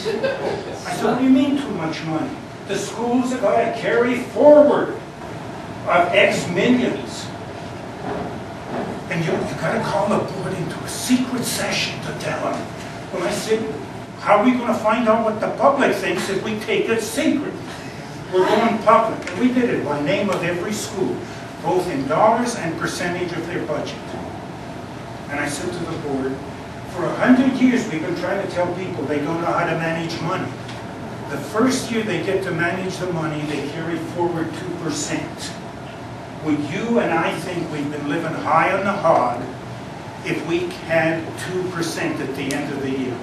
I said, what do you mean too much money? The schools have got to carry forward of X millions. And you got to call the board into a secret session to tell them. Well, I said, how are we going to find out what the public thinks if we take it secret? We're going public. And we did it by name of every school, both in dollars and percentage of their budget. And I said to the board, for 100 years we've been trying to tell people they don't know how to manage money. The first year they get to manage the money, they carry forward 2%. Would you and I think we've been living high on the hog if we had 2% at the end of the year?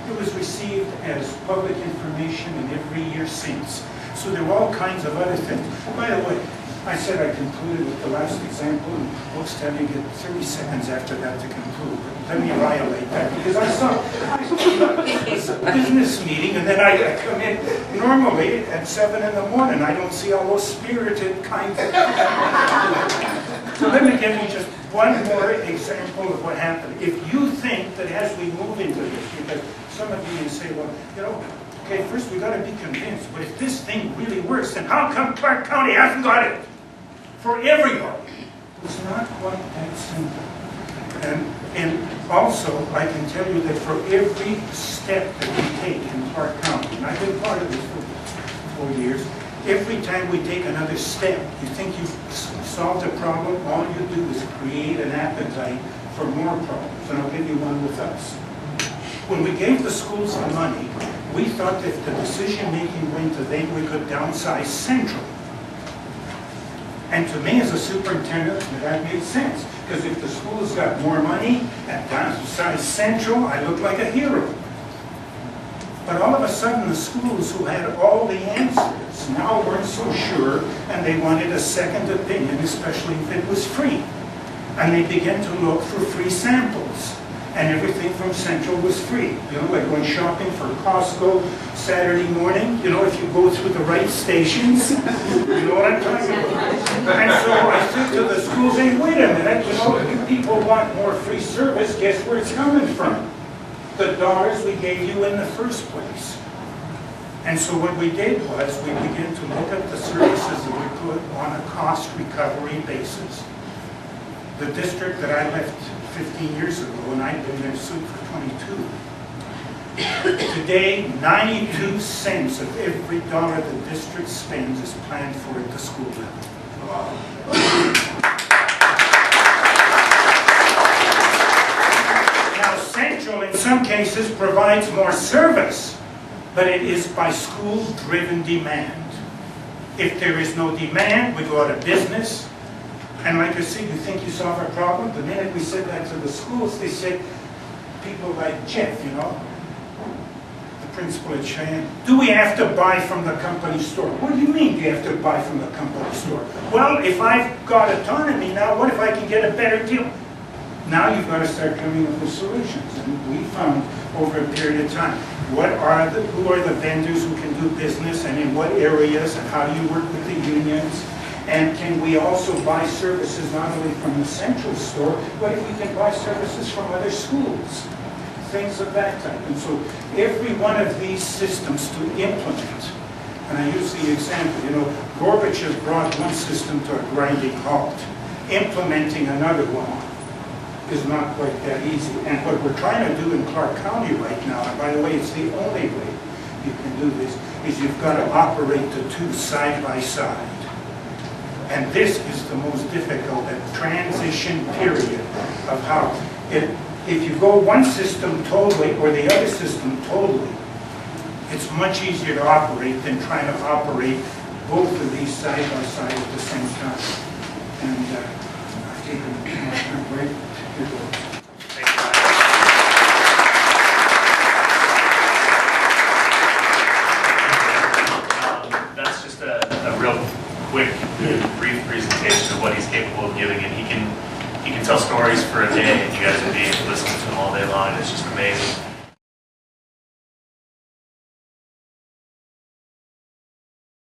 It was received as public information in every year since. So there were all kinds of other things. By the way, I said I concluded with the last example, and folks tell me you get 30 seconds after that to conclude. But let me violate that, because I saw it's a business meeting, and then I come in normally at 7 in the morning. I don't see all those spirited kinds of So let me give you just one more example of what happened. If you think that as we move into this, because some of you may say, well, you know, okay, first we got to be convinced, but if this thing really works, then how come Clark County hasn't got it for everybody? It's not quite that simple. And also, I can tell you that for every step that we take in Clark County, and I've been part of this for 4 years, every time we take another step, you think you've solved a problem, all you do is create an appetite for more problems. And I'll give you one with us. When we gave the schools the money, we thought that the decision-making went to them, we could downsize Central. And to me, as a superintendent, that made sense. Because if the schools got more money and downsized Central, I looked like a hero. But all of a sudden, the schools who had all the answers now weren't so sure, and they wanted a second opinion, especially if it was free. And they began to look for free samples. And everything from Central was free. You know, like going shopping for Costco Saturday morning, you know, if you go through the right stations, you know what I'm talking about. And so I said to the schools, hey, wait a minute, you know, if you people want more free service, guess where it's coming from? The dollars we gave you in the first place. And so what we did was we began to look at the services that we put on a cost recovery basis. The district that I left 15 years ago, and I've been there soon for 22. Today, 92 cents of every dollar the district spends is planned for at the school level. Wow. Now, Central, in some cases, provides more service, but it is by school-driven demand. If there is no demand, we go out of business. And like I said, you think you solve our problem? The minute we said that to the schools, they said, people like Jeff, you know, the principal at Cheyenne, do we have to buy from the company store? What do you mean you have to buy from the company store? Well, if I've got autonomy now, what if I can get a better deal? Now you've got to start coming up with solutions. And we found over a period of time, who are the vendors who can do business and in what areas, and how do you work with the unions? And can we also buy services not only from the Central store, but if we can buy services from other schools, things of that type. And so every one of these systems to implement, and I use the example, you know, Gorbachev brought one system to a grinding halt. Implementing another one is not quite that easy. And what we're trying to do in Clark County right now, and by the way, it's the only way you can do this, is you've got to operate the two side by side. And this is the most difficult, that transition period of how, if you go one system totally or the other system totally, it's much easier to operate than trying to operate both of these side by side at the same time. And I've taken a break. That's just a real quick, brief presentation of what he's capable of giving, and he can tell stories for a day, and you guys would be listening to him all day long. It's just amazing.